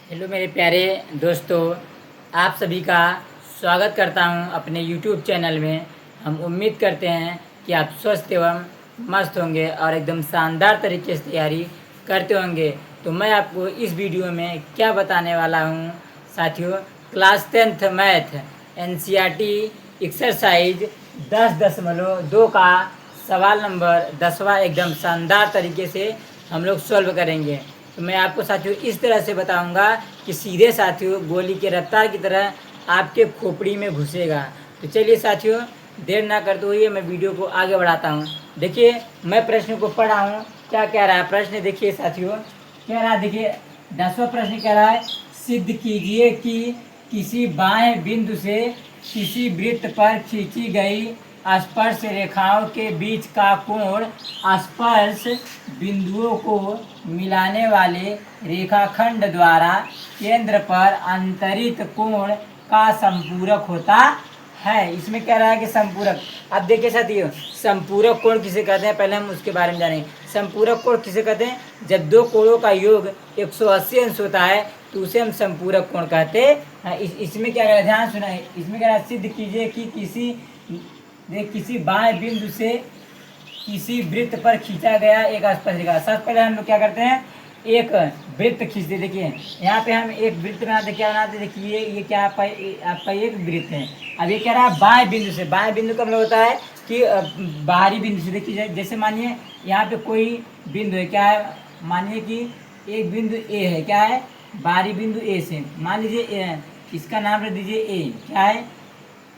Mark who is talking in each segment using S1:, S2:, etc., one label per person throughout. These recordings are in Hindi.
S1: हेलो मेरे प्यारे दोस्तों, आप सभी का स्वागत करता हूं अपने यूट्यूब चैनल में। हम उम्मीद करते हैं कि आप स्वस्थ एवं मस्त होंगे और एकदम शानदार तरीके से तैयारी करते होंगे। तो मैं आपको इस वीडियो में क्या बताने वाला हूं साथियों, class 10th math NCERT exercise 10.2 का सवाल नंबर 10वां एकदम शानदार तरीके से हम लोग सॉल्व करेंगे। तो मैं आपको साथियों इस तरह से बताऊंगा कि सीधे साथियों गोली के रफ्तार की तरह आपके खोपड़ी में घुसेगा। तो चलिए साथियों, देर ना करते हुए मैं वीडियो को आगे बढ़ाता हूँ। देखिए, मैं प्रश्न को पढ़ा हूँ। क्या कह रहा है प्रश्न, देखिए साथियों। कह रहा है, देखिए 10वां प्रश्न कह रहा है, सिद्ध कीजिए कि किसी बाएं बिंदु से किसी वृत्त पर खींची गई स्पर्श रेखाओं के बीच का कोण स्पर्श बिंदुओं को मिलाने वाले रेखाखंड द्वारा केंद्र पर अंतरित कोण का संपूरक होता है। इसमें कह रहा है कि संपूरक। अब देखिए साथियों, संपूरक कोण किसे कहते हैं, पहले हम उसके बारे में जानेंगे। संपूरक कोण किसे कहते हैं? जब दो कोणों का योग 180 अंश होता है तो उसे हम संपूरक कोण कहते हैं। इसमें क्या कह रहा है, ध्यान सुना है। इसमें कह रहा है, सिद्ध कीजिए कि किसी बाएं बिंदु से किसी वृत्त पर खींचा गया एक स्पर्श रेखा। सबसे पहले हम लोग क्या करते हैं, एक वृत्त खींचते। देखिए यहाँ पे हम एक वृत्त बनाते, क्या बनाते, देखिए ये क्या आपका एक वृत्त है। अब ये कह रहा है बाएं बिंदु से। बाएं बिंदु का मतलब होता है कि बाहरी बिंदु से। देखिए जैसे मानिए यहाँ पे कोई बिंदु है, क्या है, मानिए कि एक बिंदु ए है, क्या है, बाहरी बिंदु ए से। मान लीजिए इसका नाम रख दीजिए ए, क्या है,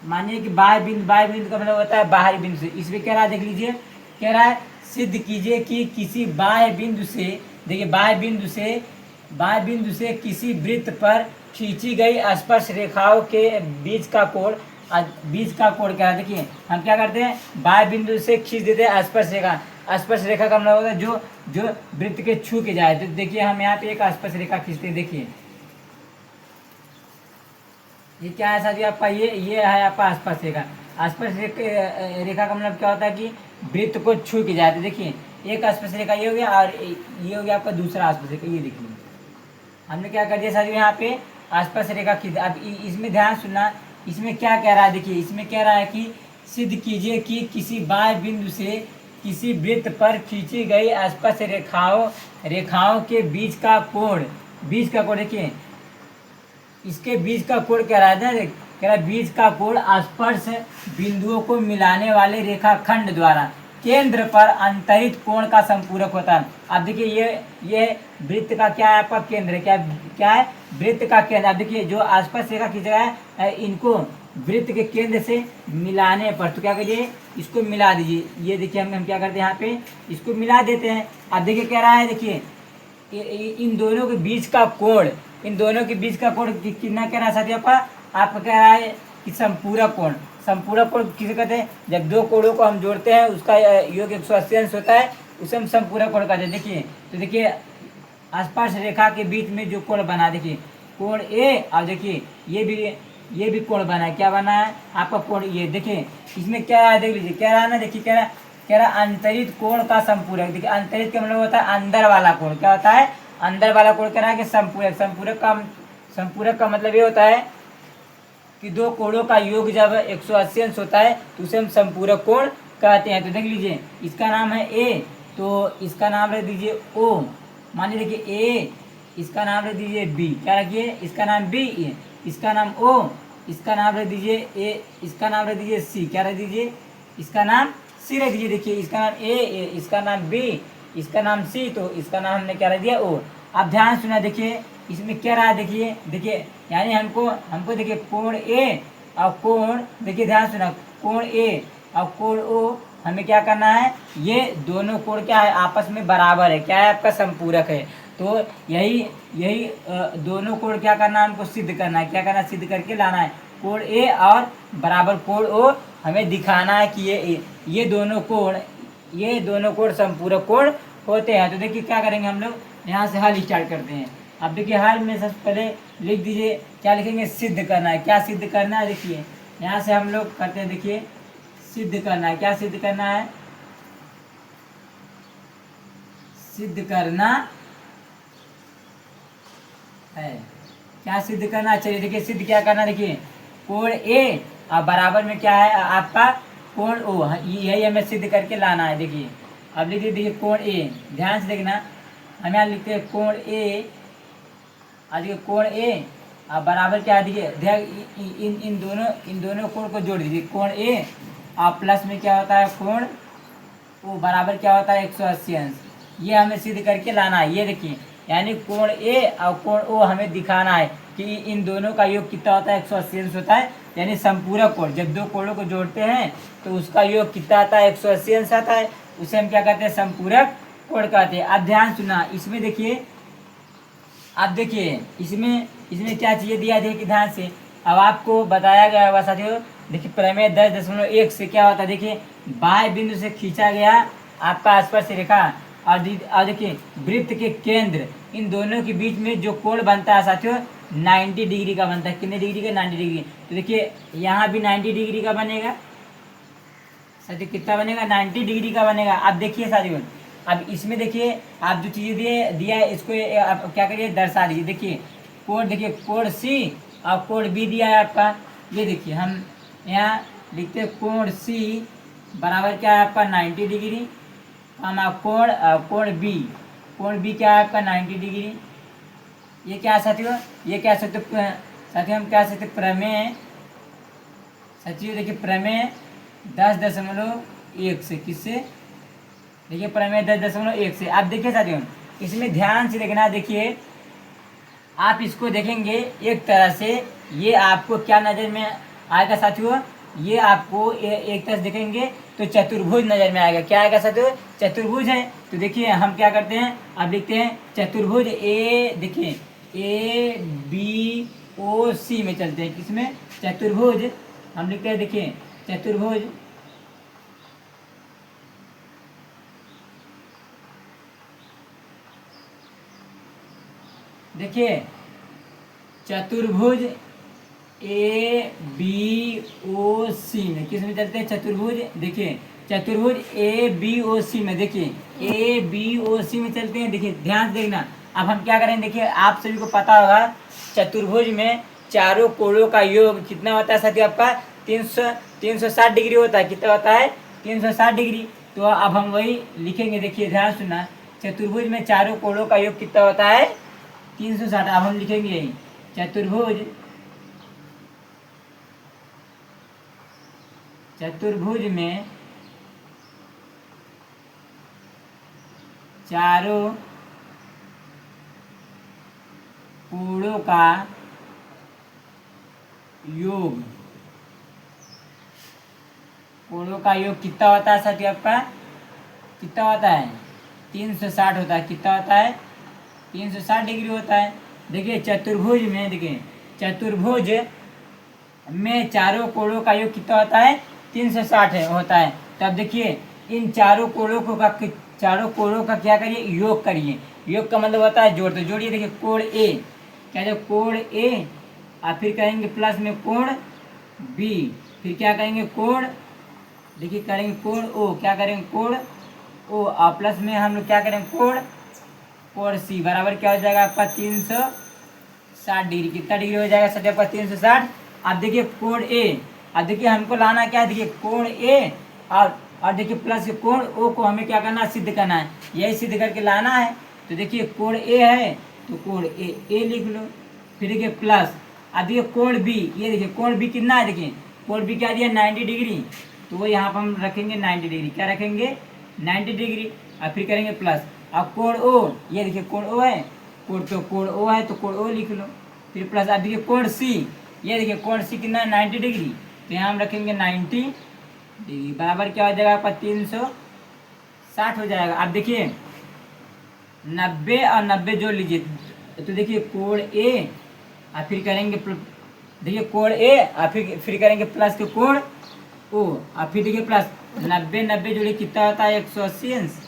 S1: मानिए कि बाह्य बिंदु का मतलब होता है बाहरी बिंदु से। इसमें कह रहा है, देख लीजिए, कह रहा है सिद्ध कीजिए कि किसी बाह्य बिंदु से, देखिए बाह्य बिंदु से किसी वृत्त पर खींची गई स्पर्श रेखाओं के बीच का कोण क्या है। देखिए हम क्या करते हैं, बाह्य बिंदु से खींच देते हैं स्पर्श रेखा। स्पर्श रेखा का मतलब होता है जो वृत्त के छू के जाए। तो देखिए हम यहाँ पे एक स्पर्श रेखा खींचते हैं। देखिए ये क्या है साथियों, आपका ये है आपका स्पर्श रेखा। स्पर्श रेखा का मतलब क्या होता है कि वृत्त को छू के जाते। देखिए एक स्पर्श रेखा ये हो गया और ये हो गया आपका दूसरा स्पर्श रेखा। ये देखिए हमने क्या कर दिया साथियों, यहाँ पे स्पर्श रेखा खींच। अब इसमें ध्यान सुनना, इसमें क्या कह रहा है। देखिए इसमें कह रहा है कि सिद्ध कीजिए कि किसी बाह्य बिंदु से किसी वृत्त पर खींची गई स्पर्श रेखाओं के बीच का कोण देखिए, इसके बीच का कोण कह रहा है, कह रहा है बीच का कोण स्पर्श बिंदुओं को मिलाने वाले रेखाखंड द्वारा केंद्र पर अंतरित कोण का संपूरक होता है। अब देखिए ये वृत्त का क्या है, आपका केंद्र है। क्या है, वृत्त का केंद्र। अब देखिए जो स्पर्श रेखा खींच रहा है, इनको वृत्त के केंद्र से मिलाने पर, तो क्या करिए, इसको मिला दीजिए। ये देखिए हम क्या करते हैं, यहाँ पे इसको मिला देते हैं। अब देखिए कह रहा है, देखिए इन दोनों के बीच का कोण, कितना कह रहा है साथियों, आपका कह रहा है कि संपूरक कोण। संपूरक कोण किसे कहते हैं, जब दो कोणों को हम जोड़ते हैं उसका योग 180 अंश होता है, उसे हम संपूरक कोण कहते हैं। देखिए तो देखिए स्पर्श रेखा के बीच में जो कोण बना, देखिए कोण ए, और देखिए ये भी कोण बना है। क्या बना है आपका कोण, ये देखिए इसमें क्या है, देख लीजिए क्या रहा है ना, देखिए कह रहा अंतरित कोण का संपूरक। देखिए अंतरित का मतलब होता है अंदर वाला कोण। क्या होता है, अंदर वाला कोण। कह रहा है कि संपूरक का मतलब ये होता है कि दो कोणों का योग जब 180 अंश होता है तो उसे हम संपूरक कोण कहते हैं। तो देख लीजिए इसका नाम है ए, तो इसका नाम रख दीजिए ओ। मानिए देखिए ए, इसका नाम रख दीजिए बी। क्या रखिए, इसका नाम बी, इसका नाम ओ, इसका नाम रख दीजिए ए, इसका नाम रख दीजिए सी। क्या रख दीजिए, इसका नाम सी रख दीजिए। देखिए इसका नाम ए, इसका नाम बी, इसका नाम सी, तो इसका नाम हमने क्या रख दिया, ओ। अब ध्यान सुना, देखिए इसमें क्या रहा है, देखिए यानी हमको देखिए कोण ए और कोण, देखिए ध्यान सुना, कोण ए और कोण ओ हमें क्या करना है, ये दोनों कोण क्या है, आपस में बराबर है। क्या है, आपका संपूरक है। तो यही दोनों कोण क्या करना है, हमको सिद्ध करना है। क्या करना है, सिद्ध करके लाना है। कोण ए और बराबर कोण ओ हमें दिखाना है कि ये दोनों कोण संपूरक कोण होते हैं। तो देखिए क्या करेंगे हम लोग, यहाँ से हल स्टार्ट करते हैं। अब देखिए हल में सबसे पहले लिख दीजिए, क्या लिखेंगे, सिद्ध करना है। क्या सिद्ध करना है, देखिए यहाँ से हम लोग करते हैं। देखिए सिद्ध करना है, क्या सिद्ध करना है, सिद्ध करना है। क्या सिद्ध करना, चलिए देखिए सिद्ध क्या करना, देखिए कोण ए और बराबर में क्या है आपका कोण ओ, यही हमें सिद्ध करके लाना है। देखिए अब लिखिए, देखिए कोण ए, ध्यान से देखना, हम यहाँ लिखते हैं कोण ए, और देखिए कोण ए और बराबर क्या है, देखिए ध्यान इन दोनों कोण को जोड़ दीजिए, कोण ए और प्लस में क्या होता है कोण ओ बराबर क्या होता है 180 अंश। ये हमें सिद्ध करके लाना है। ये देखिए यानी कोण ए और कोण ओ हमें दिखाना है कि इन दोनों का योग कितना होता है 180 अंश होता है। यानी संपूरक कोण, जब दो कोणों को जोड़ते हैं तो उसका योग कितना आता है 180 अंश आता है, उसे हम क्या कहते हैं संपूरक कोण कहते हैं। अब ध्यान सुना, इसमें देखिए, अब देखिए इसमें क्या चीज़ें दिया, देखिए ध्यान से। अब आपको बताया गया होगा साथियों, देखिए प्रमेय 10.1 से क्या होता है, देखिए बाह्य बिंदु से खींचा गया आपका स्पर्श रेखा और देखिए वृत्त के केंद्र, इन दोनों के बीच में जो कोण बनता है साथियों 90 डिग्री का बनता है। कितने डिग्री का, 90 डिग्री। तो देखिए यहाँ भी 90 डिग्री का बनेगा साथियों, कितना बनेगा 90 डिग्री का बनेगा। अब देखिए साथियों, अब इसमें देखिए आप जो चीज़ें दिया है इसको आप क्या करिए दर्शा दीजिए। देखिए कोण, देखिए कोण सी और कोण बी दिया है आपका। ये देखिए हम यहाँ लिखते हैं कोण सी बराबर क्या है आपका 90 डिग्री, हम कोण बी क्या है आपका 90 डिग्री। ये क्या है साथियों, ये क्या सकते साथियों हम क्या सकते प्रमेय साथियों, देखिए प्रमेय 10.1 से, किससे, देखिए प्रमेय 10.1 से। आप देखिए साथियों इसमें ध्यान से देखना, देखिए आप इसको देखेंगे एक तरह से, ये आपको क्या नज़र में आएगा साथियों, ये आपको एक तरह से देखेंगे तो चतुर्भुज नज़र में आएगा। क्या आएगा साथियों, चतुर्भुज है। तो देखिए हम क्या करते हैं, अब लिखते हैं चतुर्भुज ए, देखिए ए बी ओ सी में चलते हैं, किसमें, चतुर्भुज हम लिखते हैं, देखिए चतुर्भुज देखिए चतुर्भुज ए बी ओ सी में, किस में चलते हैं चतुर्भुज, देखिए चतुर्भुज ए बी ओ सी में, देखिए ए बी ओ सी में चलते हैं। देखिए ध्यान से देखना, अब हम क्या करें, देखिए आप सभी को पता होगा चतुर्भुज में चारों कोणों का योग कितना होता है साथियों आपका 360 डिग्री होता है। कितना होता है 360 डिग्री। तो अब हम वही लिखेंगे, देखिए ध्यान सुनना, चतुर्भुज में चारों कोणों का योग कितना होता है 360। अब हम लिखेंगे यही चतुर्भुज में चारों कोणों का योग, कोणों का योग कितना होता है साथियों आपका, कितना होता है 360 होता है। कितना होता है 360 डिग्री होता है। देखिए चतुर्भुज में, देखिए चतुर्भुज में चारों कोणों का योग कितना होता है 360 होता है। तब देखिए इन चारों कोणों का क्या करिए, योग करिए। योग का मतलब होता है जोड़, तो जोड़िए। देखिए कोण ए, क्या जो कोण ए और फिर करेंगे प्लस में कोण बी, फिर क्या करेंगे कोण, देखिए करेंगे कोण ओ, क्या करेंगे कोण ओ और प्लस में हम लोग क्या करेंगे कोण सी बराबर क्या हो जाएगा आपका 360 डिग्री। कितना डिग्री हो जाएगा सर आपका 360। अब देखिए कोण ए, अब देखिए हमको लाना क्या है, देखिए कोण ए और देखिए प्लस कोण ओ को हमें क्या करना है, सिद्ध करना है। यही सिद्ध करके लाना है। तो देखिए कोण ए है तो कोण ए लिख लो, फिर देखिए प्लस, अब देखिए कोण बी, ये देखिए कोण बी कितना है, देखिए कोण बी क्या दिया 90 डिग्री, तो वो यहाँ पर हम रखेंगे 90 डिग्री। क्या रखेंगे 90 डिग्री और फिर करेंगे प्लस। अब कोण ओ, ये देखिए कोण ओ है, कोण ओ है तो कोण ओ लिख लो, फिर प्लस। अब देखिए कोण सी, ये देखिए कोण सी कितना है 90 डिग्री, तो यहाँ हम रखेंगे 90 डिग्री बराबर क्या हो जाएगा आपका 360 हो जाएगा। अब देखिए 90 और 90 जोड़ लीजिए, तो देखिए कोण ए और फिर करेंगे देखिए कोण ए और फिर करेंगे प्लस के कोण ओ और फिर देखिए प्लस 90 जोड़िए कितना होता है 180 अंश।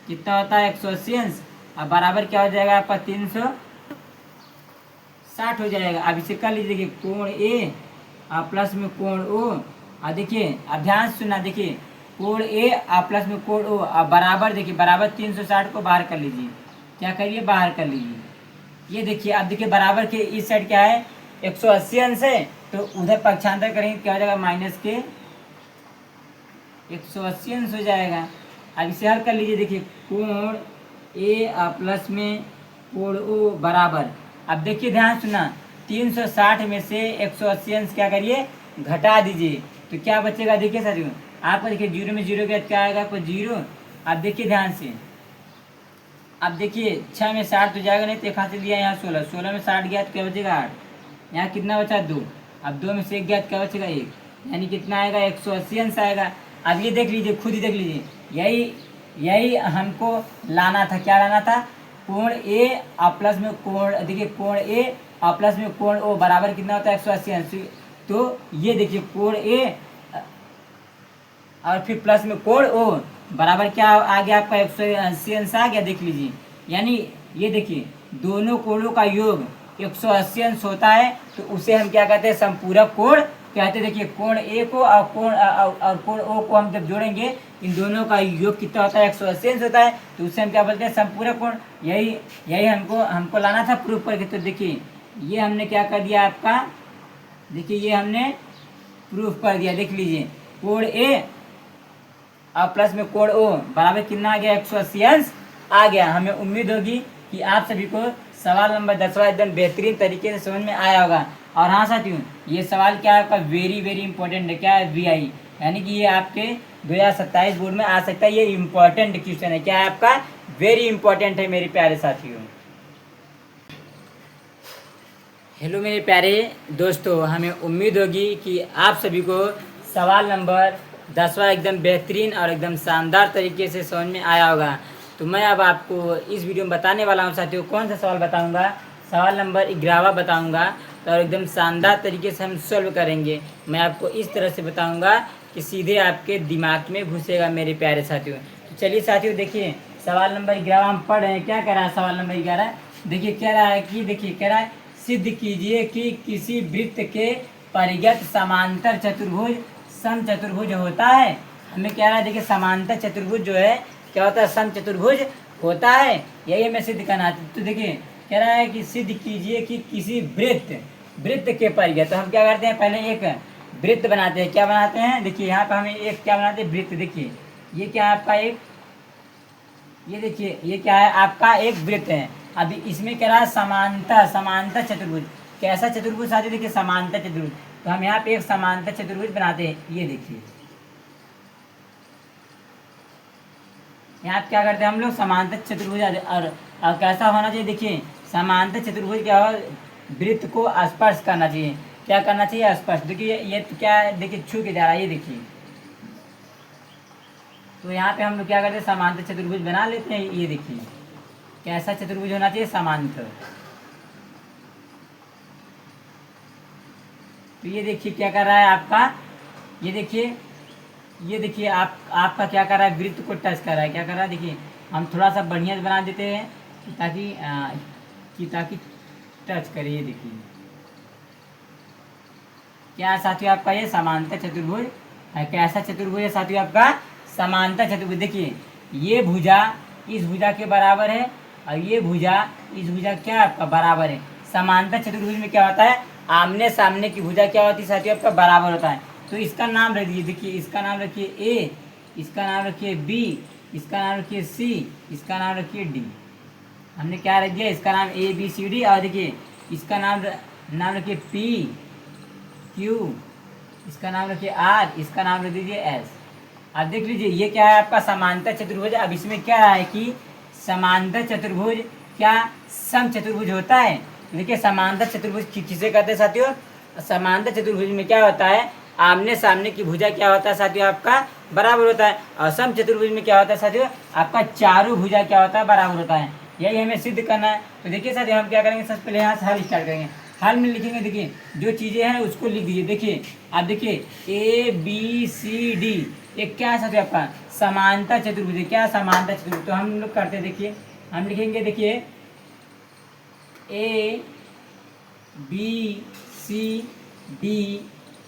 S1: कितना होता है 180 अंश और बराबर क्या हो जाएगा आपका 360 हो जाएगा। अब इसे कर लीजिए, देखिए कोण ए और प्लस में कोण ओ और देखिए अब ध्यान से सुनना, देखिए कोण ए और प्लस में कोण ओ और बराबर, देखिए बराबर 360 को बाहर कर लीजिए। क्या करिए बाहर कर लीजिए, ये देखिए, अब देखिए बराबर के इस साइड क्या है, 180 अंश है, तो उधर पक्षांतर करेंगे क्या हो जाएगा, माइनस के 180 अंश हो जाएगा। अब इसे हल कर लीजिए, देखिए कोण ए प्लस में कोण ओ बराबर, अब देखिए ध्यान सुना, 360 में से 180 अंश क्या करिए, घटा दीजिए, तो क्या बचेगा, देखिए साथियों आपको, देखिए जीरो में जीरो के बाद क्या आएगा आपको, जीरो। अब देखिए ध्यान से, अब देखिए 6 में 60 तो जाएगा नहीं, तो एक हाथ से दिया यहाँ 16, 16 में 60 गया तो क्या बचेगा 8, यहाँ कितना बचा 2, अब 2 में से 1 गया तो क्या बचेगा 1, यानी कितना आएगा 180 अंश आएगा। अब ये देख लीजिए, खुद ही देख लीजिए, यही यही हमको लाना था, क्या लाना था, कोण ए प्लस में कोण, देखिए कोण ए प्लस में कोण ओ बराबर कितना होता है 180 अंश। तो ये देखिए कोण ए और फिर प्लस में कोण ओ बराबर क्या आ गया आपका 180 अंश आ गया, देख लीजिए, यानी ये देखिए दोनों कोणों का योग 180 अंश होता है, तो उसे हम क्या कहते हैं, संपूरक कोण कहते हैं। देखिए कोण ए को और कोण ओ को हम जब जोड़ेंगे, इन दोनों का योग कितना होता है, 180 अंश होता है, तो उसे हम क्या बोलते हैं, संपूरक कोण। यही यही हमको लाना था प्रूफ करके। तो देखिए ये हमने क्या कर दिया आपका, देखिए ये हमने प्रूफ कर दिया, देख लीजिए कोण ए और प्लस में कोण ओ बराबर कितना आ गया, 180 अंश आ गया। हमें उम्मीद होगी कि आप सभी को सवाल नंबर 10वां एकदम बेहतरीन तरीके से समझ में आया होगा। और हाँ साथियों, ये सवाल क्या है आपका, वेरी वेरी इंपॉर्टेंट है, क्या है, VI, यानी कि ये आपके 2027 बोर्ड में आ सकता है, ये इंपॉर्टेंट क्वेश्चन है, क्या है आपका, वेरी इंपॉर्टेंट है मेरे प्यारे साथियों। हेलो मेरे प्यारे दोस्तों, हमें उम्मीद होगी कि आप सभी को सवाल नंबर 10वां एकदम बेहतरीन और एकदम शानदार तरीके से समझ में आया होगा। तो मैं अब आपको इस वीडियो में बताने वाला हूं साथियों, कौन सा सवाल बताऊंगा, सवाल नंबर 11वां बताऊंगा, तो एकदम शानदार तरीके से हम सॉल्व करेंगे। मैं आपको इस तरह से बताऊंगा कि सीधे आपके दिमाग में घुसेगा मेरे प्यारे साथियों। तो चलिए साथियों, देखिए सवाल नंबर 11 हम पढ़ रहे हैं, क्या कह रहा है सवाल नंबर 11, देखिए कह रहा है कि, देखिए कह रहा है, सिद्ध कीजिए कि किसी वृत्त के परिगत समांतर चतुर्भुज समचतुर्भुज होता है। हमें कह रहा है, देखिए समांतर चतुर्भुज जो है क्या होता है, समचतुर्भुज होता है, यही हमें सिद्ध करना है। तो देखिए कह रहा है कि सिद्ध कीजिए कि किसी वृत्त के परिगत, तो हम क्या करते हैं, पहले एक वृत्त बनाते हैं, क्या बनाते हैं, देखिए यहाँ पर हमें एक क्या बनाते हैं, वृत्त। देखिए ये क्या है आपका एक, ये देखिए ये क्या है आपका एक वृत्त है। अभी इसमें क्या रहा है, समांतर चतुर्भुज, कैसा चतुर्भुज साथी, देखिए समांतर चतुर्भुज, तो हम यहाँ पे एक समांतर चतुर्भुज बनाते हैं। ये देखिए यहाँ क्या करते हैं हम लोग, समांतर चतुर्भुज, और कैसा होना चाहिए, देखिए समांतर चतुर्भुज क्या हो, वृत्त को स्पर्श करना चाहिए, क्या करना चाहिए, स्पर्श। देखिए ये तो क्या है, देखिए छू के जा रहा है, ये देखिए, तो यहाँ पे हम लोग क्या करते हैं, समांतर चतुर्भुज बना लेते हैं। ये देखिए कैसा चतुर्भुज होना चाहिए, समांतर। तो ये देखिए क्या कर रहा है आपका, ये देखिए आपका क्या कर रहा है, वृत्त को टच कर रहा है, क्या कर रहा है, देखिए हम थोड़ा सा बढ़िया से बना देते हैं ताकि टच करे। ये देखिए क्या साथियों आपका, ये समांतर चतुर्भुज है, कैसा चतुर्भुज है साथियों आपका, समांतर चतुर्भुज। देखिए ये भुजा इस भुजा के बराबर है, और ये भुजा इस भुजा क्या आपका बराबर है। समांतर चतुर्भुज में क्या होता है, आमने सामने की भुजा क्या होती है साथियों आपका, बराबर होता है। तो इसका नाम रख दीजिए, देखिए इसका नाम रखिए ए, इसका नाम रखिए बी, इसका नाम रखिए सी, इसका नाम रखिए डी। हमने क्या रख दिया, इसका नाम ए बी सी डी, और देखिए इसका नाम रखिए पी क्यू, इसका नाम रखिए आर, इसका नाम रख दीजिए एस। अब देख लीजिए ये क्या है आपका, समांतर चतुर्भुज। अब इसमें क्या है कि समांतर चतुर्भुज क्या समचतुर्भुज होता है। देखिए समांतर चतुर्भुज किसे कहते हैं साथियों, समांतर चतुर्भुज में क्या होता है, आमने सामने की भुजा क्या होता है साथियों आपका, बराबर होता है। और समचतुर्भुज में क्या होता है साथियों आपका, चारों भुजा क्या होता है, बराबर होता है। यही हमें सिद्ध करना है। तो देखिए साथियों हम क्या करेंगे, सबसे पहले यहाँ से हल स्टार्ट करेंगे। हल में लिखेंगे, देखिए जो चीज़ें हैं उसको लिख दीजिए। देखिए आप देखिए ए बी सी डी, एक क्या है साथियों आपका, समांतर चतुर्भुज। क्या समांतर चतुर्भुज, तो हम लोग करते हैं, देखिए हम लिखेंगे, देखिए ए बी सी डी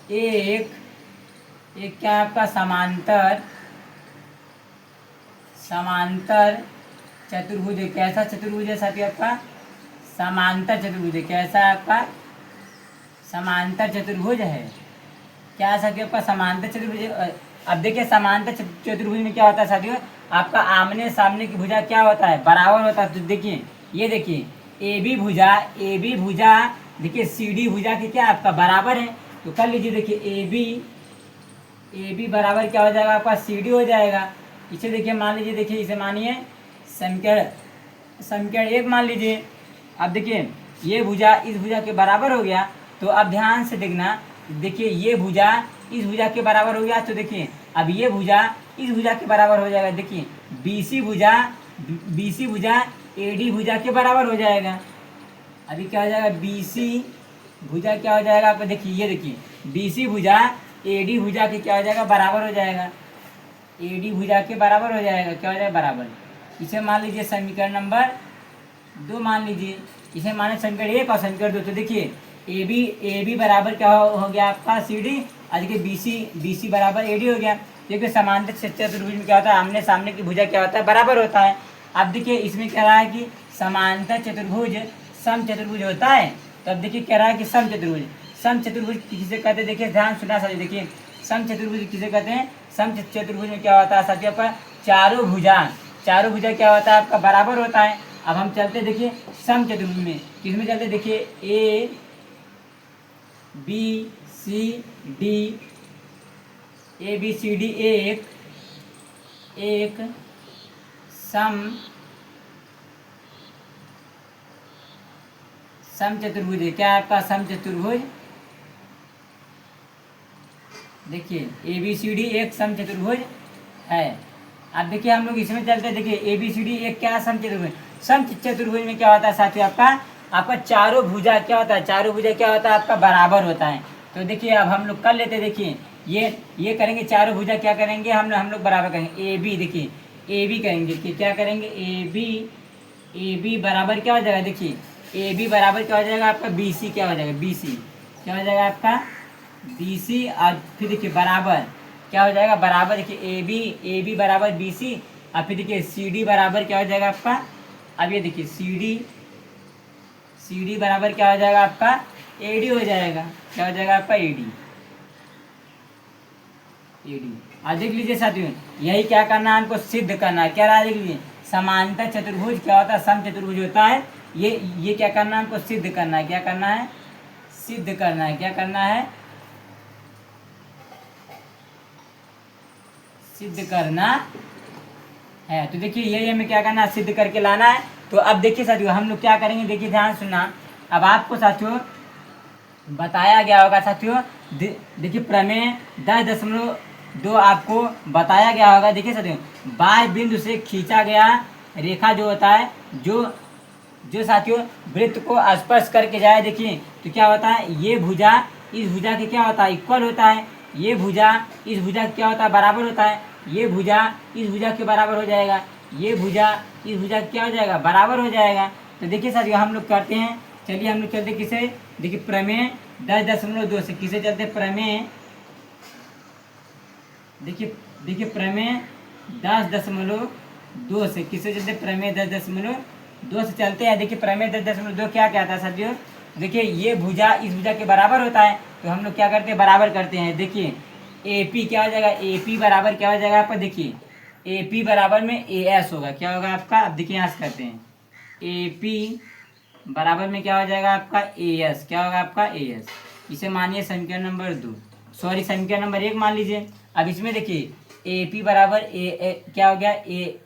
S1: एक क्या आपका समांतर चतुर्भुज है। कैसा चतुर्भुज है साथियों आपका, समांतर चतुर्भुज है। कैसा है आपका? समांतर चतुर्भुज है। क्या है साथियों आपका? समांतर चतुर्भुज। अब देखिए समांतर चतुर्भुज में क्या होता है साथियों, आपका आमने सामने की भुजा क्या होता है? बराबर होता है। तो देखिए ये देखिए ए बी भुजा देखिए सी डी भुजा के क्या आपका बराबर है। तो कर लीजिए, देखिए ए बी बराबर क्या हो जाएगा आपका? सी डी हो जाएगा। इसे देखिए मान लीजिए, देखिए इसे मानिए समीकरण समीकरण 1 मान लीजिए। अब देखिए ये भुजा इस भुजा के बराबर हो गया। तो अब ध्यान से देखना, देखिए ये भुजा इस भुजा के बराबर हो गया। तो देखिए अब ये भुजा इस भुजा के बराबर हो जाएगा। देखिए बीसी भुजा एडी भुजा के बराबर हो जाएगा। अभी क्या हो जाएगा? बीसी भुजा क्या हो जाएगा आपका? देखिए ये देखिए बीसी भुजा एडी भुजा के क्या हो जाएगा? बराबर हो जाएगा। एडी भुजा के बराबर हो जाएगा। क्या हो जाएगा? बराबर। इसे मान लीजिए समीकरण नंबर 2 मान लीजिए। इसे माने समीकरण 1 और समीकरण 2। तो देखिए ए बी बराबर क्या हो गया आपका? C D. और देखिए बी सी बराबर ए डी हो गया। देखिए समांतर चतुर्भुज में क्या होता है? आमने सामने की भुजा क्या होता है? बराबर होता है। अब देखिए इसमें कह रहा है कि समांतर चतुर्भुज सम चतुर्भुज होता है। तो अब देखिए कह रहा है कि सम चतुर्भुज किसे कहते हैं? देखिए ध्यान सुना साथियों, देखिए सम चतुर्भुज किसे कहते हैं? सम चतुर्भुज में क्या होता है साथियों आपका? चारों भुजा क्या होता है आपका? बराबर होता है। अब हम चलते देखिए सम चतुर्भुज में, किसमें चलते? देखिए ए बी सी डी एक सम चतुर्भुज है। क्या है आपका? सम चतुर्भुज। देखिए ए बी सी डी एक सम चतुर्भुज है। अब देखिए हम लोग इसमें चलते हैं। देखिए ए बी सी डी एक क्या? सम चतुर्भुज। सम चतुर्भुज में क्या होता है साथियों आपका चारों भुजा क्या होता है? चारों भुजा क्या होता है आपका? बराबर होता है। तो देखिए अब हम लोग कर लेते हैं। देखिए ये करेंगे, चारों भुजा क्या करेंगे? हम लोग बराबर करेंगे। ए बी देखिए ए बी करेंगे कि क्या करेंगे? ए बी बराबर क्या हो जाएगा? देखिए ए बी बराबर क्या हो जाएगा आपका? बी सी क्या हो जाएगा? बी सी क्या हो जाएगा आपका? B C. और फिर देखिए बराबर क्या हो जाएगा? बराबर देखिए ए बी बराबर बी सी। और फिर देखिए सी डी बराबर क्या हो जाएगा आपका? अब ये देखिए सी डी बराबर क्या हो जाएगा आपका? ए डी हो जाएगा। क्या हो जाएगा आपका? A D. और देख लीजिए साथियों, यही क्या करना है? हमको सिद्ध करना है। क्या रहा है? देख लीजिए समांतर चतुर्भुज क्या होता है? सम चतुर्भुज होता है। ये क्या करना है? हमको सिद्ध करना है। क्या करना है? सिद्ध करना है। क्या करना है? सिद्ध करना है। तो देखिए ये हमें क्या करना है? सिद्ध करके लाना है। तो अब देखिए साथियों हम लोग क्या करेंगे? देखिए ध्यान सुनना। अब आपको साथियों बताया गया होगा साथियों, देखिए प्रमेय 10.2 आपको बताया गया होगा। देखिए साथियों बाह्य बिंदु से खींचा गया रेखा जो होता है, जो साथियों वृत्त को स्पर्श करके जाए, देखिए तो क्या होता है? ये भुजा इस भुजा के क्या होता है? इक्वल होता है। ये भुजा इस भुजा क्या होता है? बराबर होता है। ये भुजा इस भुजा के बराबर हो जाएगा। ये भुजा इस भुजा क्या हो जाएगा? बराबर हो जाएगा। तो देखिए साथियों हम लोग करते हैं। चलिए हम लोग चलते किसे? देखिए प्रमेय 10.2 से किसे चलते? प्रमेय देखिए प्रमेय 10.2 से किसे चलते? प्रमेय 10.2 से चलते हैं। देखिए प्रमेय 10.2 क्या कहता है साथियों? देखिए ये भुजा इस भुजा के बराबर होता है। तो हम लोग क्या करते हैं? बराबर करते हैं। देखिए ए पी क्या हो जाएगा? ए पी बराबर क्या हो जाएगा आपका? देखिए ए पी बराबर में ए एस होगा। क्या होगा आपका? अब देखिए यहाँ से करते हैं। ए पी बराबर में क्या हो जाएगा आपका? A S. क्या होगा आपका? A S. इसे मानिए समीकरण नंबर 2, सॉरी समीकरण नंबर 1 मान लीजिए। अब इसमें देखिए ए पी बराबर क्या हो गया? ए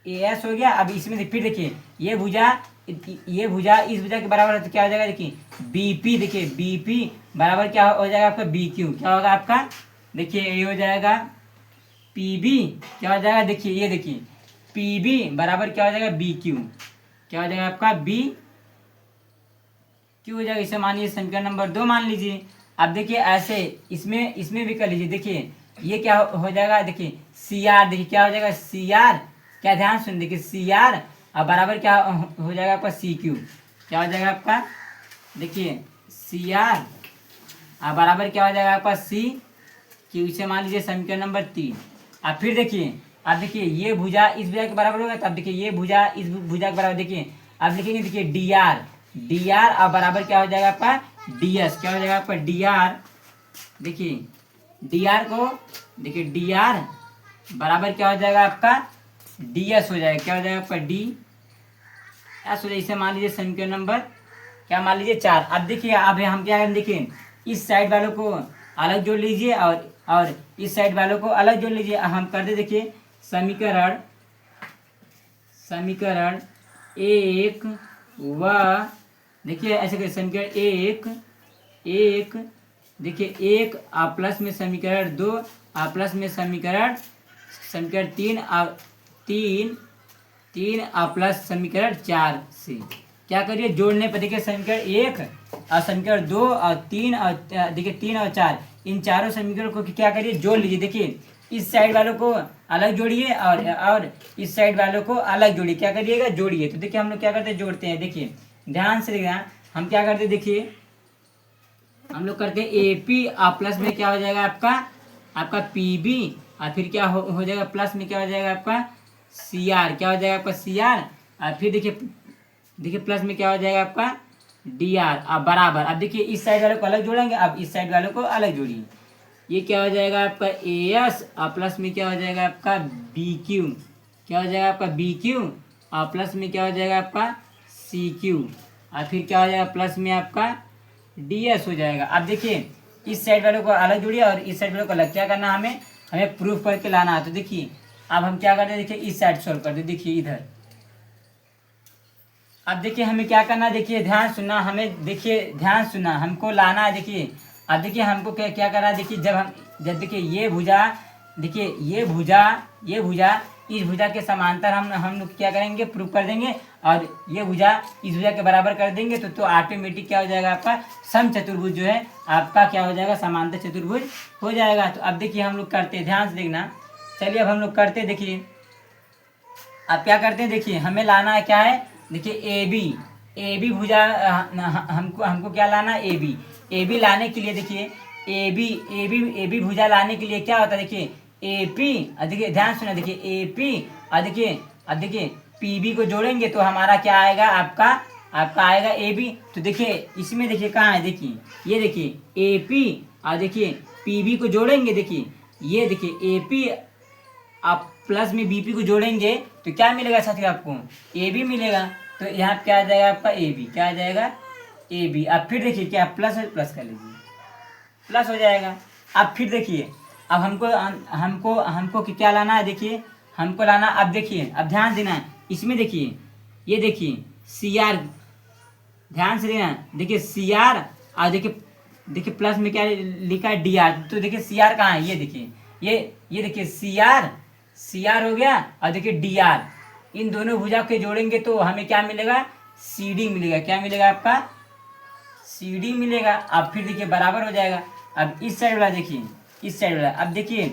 S1: एस हो गया। अब इसमें फिर देखिए ये भुजा इस भुजा के बराबर है। तो क्या हो जाएगा? देखिए बी पी। देखिए बी पी बराबर क्या हो जाएगा आपका? B Q. क्या होगा आपका? देखिए ये हो जाएगा पी बी। क्या हो जाएगा? देखिए ये देखिए पी बी बराबर क्या हो जाएगा? B Q. क्या हो जाएगा आपका? बी क्यू हो जाएगा। इसे मानिए समीकरण नंबर 2 मान लीजिए। अब देखिए ऐसे इसमें भी कर लीजिए। देखिए ये क्या हो जाएगा? देखिए सी आर। देखिए क्या हो जाएगा? C R. क्या ध्यान सुन, देखिए सी आर और बराबर क्या हो जाएगा आपका? C Q. क्या हो जाएगा आपका? देखिए सी आर और बराबर क्या हो जाएगा आपका? C Q. इसे मान लीजिए समीकरण नंबर 3। अब फिर देखिए ये भुजा इस भुजा के बराबर होगा। तब देखिए ये भुजा इस भुजा के बराबर। देखिए अब लिखेंगे, देखिए डी आर। डी आर और बराबर क्या हो जाएगा आपका डी एस, क्या हो जाएगा आपका डी आर, देखिए डी आर को, देखिए डी आर बराबर क्या हो जाएगा आपका डी एस हो जाएगा, क्या हो जाएगा आपका डी एस हो जाएगा। इसे मान लीजिए समीकरण नंबर क्या मान लीजिए 4। अब देखिए अब हम क्या करें, देखिए इस साइड वालों को अलग जोड़ लीजिए और इस साइड वालों को अलग जोड़ लीजिए। अब हम कर दे, देखिए समीकरण समीकरण एक व, देखिए ऐसे करिए समीकरण एक एक, देखिए एक और प्लस में समीकरण 2 और प्लस में समीकरण समीकरण 3 और 3 और प्लस समीकरण 4 से क्या करिए जोड़ने पर, देखिए समीकरण 1 और समीकरण 2 और 3 और देखिए 3 और 4, इन चारों समीकरणों को क्या करिए जोड़ लीजिए। देखिए इस साइड वालों को अलग जोड़िए और इस साइड वालों को अलग जोड़िए, क्या करिएगा जोड़िए। तो देखिए हम लोग क्या करते हैं जोड़ते हैं, देखिए ध्यान से देखना हम क्या करते हैं, देखिए हम लोग करते हैं ए पी और प्लस में क्या हो जाएगा आपका पी बी और फिर क्या हो जाएगा प्लस में क्या हो जाएगा आपका सी आर, क्या हो जाएगा आपका सी आर और फिर देखिए प्लस में क्या हो जाएगा आपका डी आर और बराबर। अब देखिए इस साइड वालों को अलग जोड़ेंगे, अब इस साइड वालों को अलग जोड़िए, ये क्या हो जाएगा आपका ए एस और प्लस में क्या हो जाएगा आपका बी क्यू, क्या हो जाएगा आपका बी क्यू और प्लस में क्या हो जाएगा आपका सी क्यू और फिर क्या हो जाएगा प्लस में आपका डी एस हो जाएगा। अब देखिए इस साइड वालों को अलग जोड़िए और इस साइड वालों को अलग, क्या करना हमें प्रूफ करके लाना है। तो देखिए अब हम क्या करते हैं, देखिए इस साइड सोल्व कर दे, देखिए इधर। अब देखिए हमें क्या करना है, देखिए ध्यान सुनना, हमें देखिए ध्यान सुनना, हमको लाना है। देखिए अब देखिए हमको क्या क्या करना है, देखिए जब देखिए ये भुजा, देखिए ये भुजा इस भुजा के समांतर हम लोग क्या करेंगे प्रूफ कर देंगे और ये भुजा इस भुजा के बराबर कर देंगे तो ऑटोमेटिक क्या हो जाएगा आपका समचतुर्भुज जो है आपका क्या हो जाएगा समांतर चतुर्भुज हो जाएगा। तो अब देखिए हम लोग करते हैं, ध्यान से देखना, चलिए अब हम लोग करते हैं। देखिए अब क्या करते हैं, देखिए हमें लाना है क्या है, देखिए ए बी भुजा हमको क्या लाना है ए बी लाने के लिए, देखिए ए बी भुजा लाने के लिए क्या होता है, देखिए ए पी, देखिए ध्यान सुना, देखिए ए पी और देखिए पी बी को जोड़ेंगे तो हमारा क्या आएगा आपका आएगा ए बी। तो देखिए इसमें देखिए कहाँ है, देखिए ये देखिए ए पी और देखिए पी बी को जोड़ेंगे, देखिए ये देखिए ए पी आप प्लस में बीपी को जोड़ेंगे तो क्या मिलेगा साथियों आपको ए बी मिलेगा। तो यहाँ क्या आ जाएगा आपका ए बी, क्या आ जाएगा ए बी। अब फिर देखिए क्या प्लस है, प्लस कर लीजिए, प्लस हो जाएगा। अब फिर देखिए अब हमको क्या लाना है, देखिए हमको लाना, अब देखिए अब ध्यान देना इसमें, देखिए ये देखिए सी आर, ध्यान से देना, देखिए सी आर और देखिए प्लस में क्या लिखा है डी आर। तो देखिए सी आर कहाँ है, ये देखिए ये देखिए सी आर हो गया और देखिए डी आर, इन दोनों भुजा के जोड़ेंगे तो हमें क्या मिलेगा सी डी मिलेगा, क्या मिलेगा आपका सी डी मिलेगा। अब फिर देखिए बराबर हो जाएगा। अब इस साइड वाला देखिए, इस साइड वाला, अब देखिए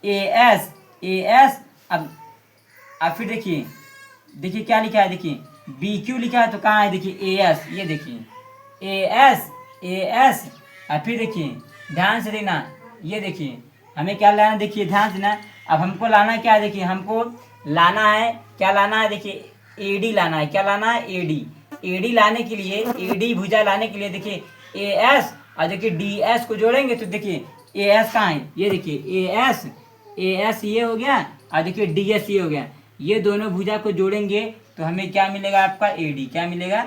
S1: ए एस अब फिर देखिए क्या लिखा है, देखिए बी क्यू लिखा है तो कहाँ है, देखिए ए एस, ये देखिए ए एस और फिर देखिए ध्यान से देना, ये देखिए हमें क्या लाना, देखिए ध्यान से देना। अब हमको लाना क्या है, देखिए हमको लाना है क्या लाना है, देखिए ए डी लाना है, क्या लाना है ए डी लाने के लिए, ए डी भुजा लाने के लिए देखिए ए एस और देखिए डी एस को जोड़ेंगे तो देखिए ए एस कहाँ है, ये देखिए ए एस ये हो गया और देखिए डी एस ये हो गया, ये दोनों भुजा को जोड़ेंगे तो हमें क्या मिलेगा आपका ए डी, क्या मिलेगा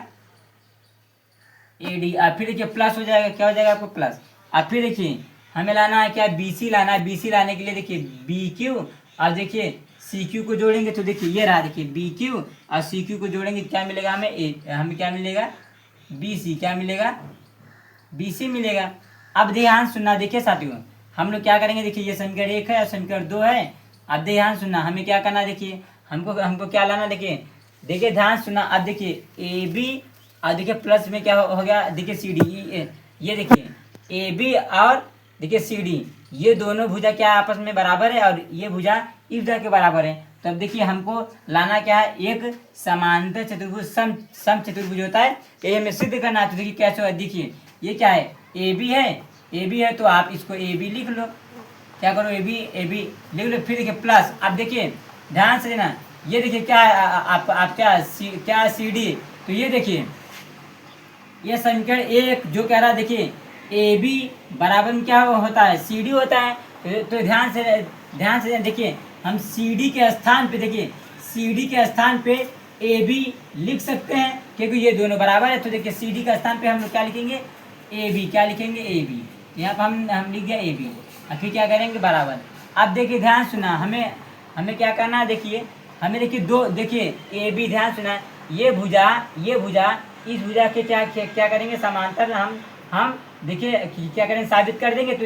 S1: ए डी। और फिर देखिए प्लस हो जाएगा, क्या हो जाएगा आपको प्लस। और फिर देखिए हमें लाना है क्या बी सी लाना है, बी सी लाने के लिए देखिए बी क्यू और देखिए सी क्यू को जोड़ेंगे तो देखिए ये रहा, देखिए बी क्यू और सी क्यू को जोड़ेंगे क्या मिलेगा हमें क्या मिलेगा बी सी, क्या मिलेगा बी सी मिलेगा। अब ध्यान सुनना, देखिए साथियों हम लोग क्या करेंगे, देखिए ये समीकरण 1 है और समीकरण 2 है। अब ध्यान सुनना हमें क्या करना, देखिए हमको क्या लाना, देखिए ध्यान सुनना। अब देखिए ए बी और देखिए प्लस में क्या हो गया, देखिए सी डी, ये देखिए ए बी और देखिए सी डी, ये दोनों भुजा क्या आपस में बराबर है और ये भुजा इस भुजा के बराबर है। तब देखिए हमको लाना क्या है, एक समांतर चतुर्भुज सम चतुर्भुज होता है, ये हमें सिद्ध करना है। तो देखिए कैसे होगा, देखिए ये क्या है ए बी है तो आप इसको ए बी लिख लो, क्या करो ए बी लिख लो। फिर देखिए प्लस, अब देखिए ध्यान से देना, ये देखिए क्या है आप क्या सी डी, तो ये देखिए ये समीकरण एक जो कह रहा है, देखिए ए बी बराबर में क्या होता है, सी डी होता है। तो ध्यान से देखिए, हम सी डी के स्थान पे, देखिए सी डी के स्थान पे ए बी लिख सकते हैं क्योंकि ये दोनों बराबर है। तो देखिए सी डी का स्थान पे हम लोग क्या लिखेंगे, ए बी, क्या लिखेंगे, ए बी। यहाँ पर हम लिख दिया ए बी, और फिर क्या करेंगे, बराबर। अब देखिए ध्यान सुना, हमें हमें क्या करना है, देखिए हमें देखिए दो, देखिए ए बी, ध्यान सुना, ये भुजा इस भुजा के क्या करेंगे, समांतर हम देखिए क्या करेंगे, साबित कर देंगे। तो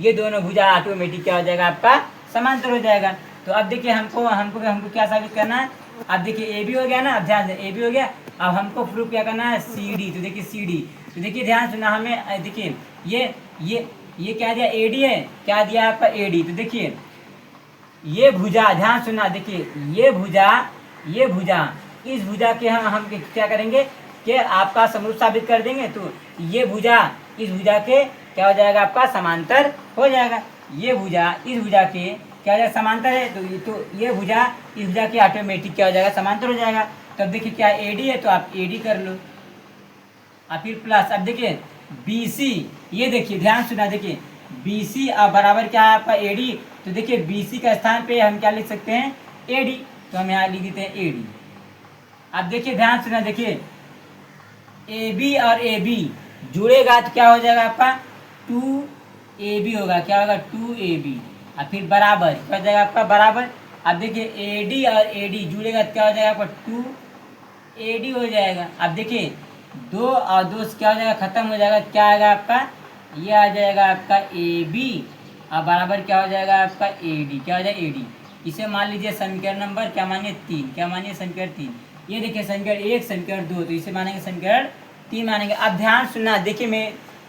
S1: ये दोनों भुजा ऑटोमेटिक क्या हो जाएगा, आपका समांतर हो जाएगा। तो अब देखिए हमको क्या साबित करना है। अब देखिए ए बी हो गया ना, अब ध्यान से ए बी हो गया। अब हमको प्रूफ क्या करना है, सी डी। तो देखिए सी डी, तो देखिए ध्यान सुना, हमें देखिए ये क्या दिया, ए डी है, क्या दिया आपका, ए डी। तो देखिए ये भुजा, ध्यान सुनना, देखिए ये भुजा इस भुजा के हम क्या करेंगे कि आपका समरूप साबित कर देंगे। तो ये भुजा इस भुजा के क्या हो जाएगा, आपका समांतर हो जाएगा। ये भुजा इस भुजा के क्या हो जाएगा, समांतर है। तो ये भुजा इस भुजा के ऑटोमेटिक क्या हो जाएगा, समांतर हो जाएगा। तो अब देखिए क्या ए डी है, तो आप ए डी कर लो, और फिर प्लस। अब देखिए बी सी, ये देखिए ध्यान सुना, देखिए बी सी अब बराबर क्या है आपका, ए डी। तो देखिए बी सी का स्थान पे हम क्या लिख सकते हैं, ए डी। तो हम यहाँ लिख देते हैं ए डी। अब देखिए ध्यान सुना, देखिए ए बी और ए बी जुड़ेगा तो क्या हो जाएगा आपका, टू ए बी होगा, क्या होगा, टू ए बी। और फिर बराबर क्या हो जाएगा आपका, बराबर। अब देखिए ए डी और ए डी जुड़ेगा तो क्या हो जाएगा आपका, टू ए डी हो जाएगा। अब देखिए दो और दो से क्या हो जाएगा, खत्म हो जाएगा, क्या आएगा आपका, ये आ जाएगा आपका ए बी, और बराबर क्या हो जाएगा आपका, ए डी, क्या हो जाएगा, ए डी। इसे मान लीजिए समीकरण नंबर क्या मानिए, 3, क्या मानिए, समीकरण 3। ये देखिए समीकरण 1, समीकरण 2, तो इसे मानेंगे समीकरण 3 मानेंगे। अब ध्यान सुनना, देखिए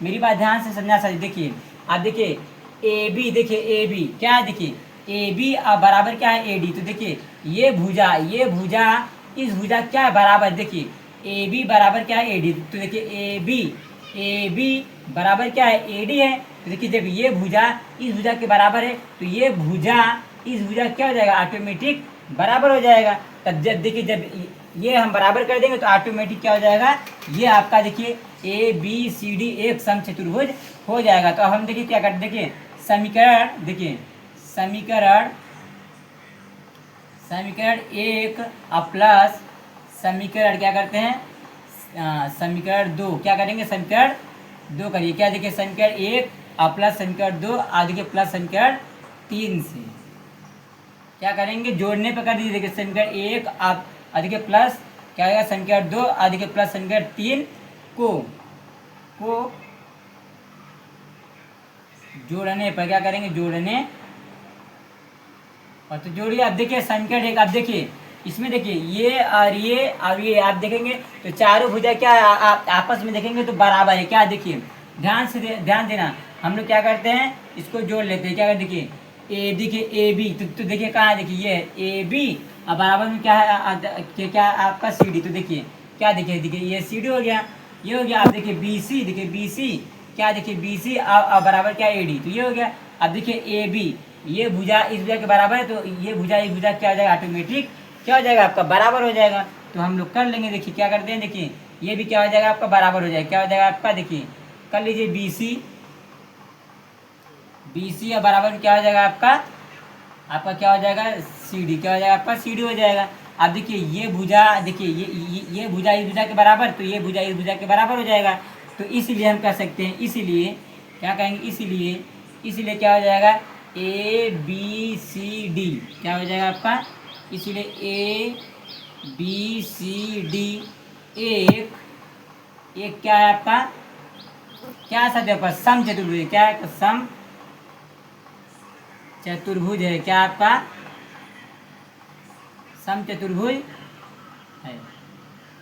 S1: मेरी बात ध्यान से समझना सर। देखिए अब देखिए ए बी, देखिए ए बी क्या है, देखिए ए बी अब बराबर क्या है, ए डी। तो देखिए ये भुजा इस भुजा क्या है, बराबर। देखिए ए बी बराबर क्या है, ए डी। तो देखिए ए बी बराबर क्या है, ए डी है। तो देखिए जब ये भुजा इस भुजा के बराबर है, तो ये भुजा इस भुजा क्या हो जाएगा, ऑटोमेटिक बराबर हो जाएगा। तब जब देखिए जब ये हम बराबर कर देंगे तो ऑटोमेटिक क्या हो जाएगा, ये आपका देखिए ए बी सी डी एक समचतुर्भुज हो जाएगा। तो अब हम देखिए क्या करते, देखिए समीकरण, देखिए समीकरण 1 और प्लस समीकरण क्या करते हैं, समीकरण 2 क्या करेंगे, समीकरण 2 करिए। क्या देखिए समीकरण 1 और प्लस समीकरण 2 और देखिए प्लस समीकरण 3 से क्या करेंगे, जोड़ने पर कर दीजिए। देखिए समीकरण 1 आप देखिए प्लस क्या आएगा, समीकरण 2 और देखिए प्लस समीकरण 3 को जोड़ने पर क्या करेंगे, जोड़ने और तो जोड़िए। अब देखिए समीकरण 1, अब देखिए इसमें देखिए ये आप देखेंगे तो चारों भुजा क्या आप आपस में देखेंगे तो बराबर है। क्या देखिए ध्यान देना, हम लोग क्या करते हैं, इसको जोड़ लेते हैं। क्या करते, देखिए ए, देखिए ए बी, तो देखिए कहाँ है, देखिए ये ए बी और बराबर में क्या है, क्या आपका सी डी। तो देखिए क्या देखिए ये सी डी हो गया, ये हो गया। अब देखिए बी सी, देखिए बी सी क्या, देखिए बी सी और बराबर क्या, ए डी। तो ये हो गया। अब देखिए ए बी, ये भुजा इस भुजा के बराबर है, तो ये भुजा इस भुजा क्या हो जाएगा, ऑटोमेटिक क्या हो जाएगा आपका, बराबर हो जाएगा। तो हम लोग कर लेंगे, देखिए क्या करते हैं, देखिए ये भी क्या हो जाएगा आपका, बराबर हो जाएगा। क्या हो जाएगा आपका, देखिए कर लीजिए बी सी और बराबर में क्या हो जाएगा आपका क्या हो जाएगा, सी डी, क्या हो जाएगा आपका, सी डी हो जाएगा। अब देखिए ये भुजा, देखिए ये भुजा इस भुजा के बराबर, तो ये भुजा इस भुजा के बराबर हो जाएगा। तो इसीलिए हम कह सकते हैं, इसीलिए क्या कहेंगे, इसीलिए क्या हो जाएगा, ए बी सी डी क्या हो जाएगा आपका, इसीलिए ए बी सी डी एक क्या है आपका, क्या सत्य आपका, सम चतुर्भुज। क्या है, सम चतुर्भुज है। क्या आपका, सम चतुर्भुज है।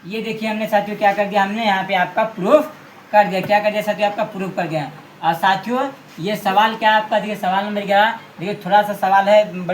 S1: ये देखिए हमने साथियों क्या कर दिया, हमने यहाँ पे आपका प्रूफ कर दिया। क्या कर दिया साथियों, आपका प्रूफ कर दिया। और साथियों ये सवाल क्या आपका, देखिए सवाल नंबर 11, देखिए थोड़ा सा सवाल है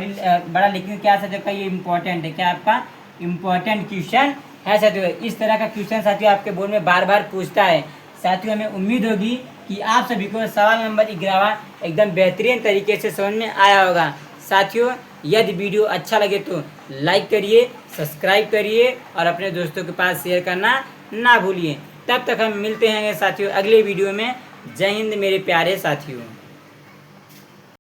S1: बड़ा, लेकिन क्या साथियों का ये इम्पोर्टेंट है। क्या आपका इम्पोर्टेंट क्वेश्चन है साथियों। इस तरह का क्वेश्चन साथियों आपके बोर्ड में बार बार पूछता है। साथियों हमें उम्मीद होगी कि आप सभी को सवाल नंबर 11 एकदम बेहतरीन तरीके से समझ में आया होगा। साथियों यदि वीडियो अच्छा लगे तो लाइक करिए, सब्सक्राइब करिए और अपने दोस्तों के पास शेयर करना ना भूलिए। तब तक हम मिलते हैं साथियों अगले वीडियो में। जय हिंद मेरे प्यारे साथियों।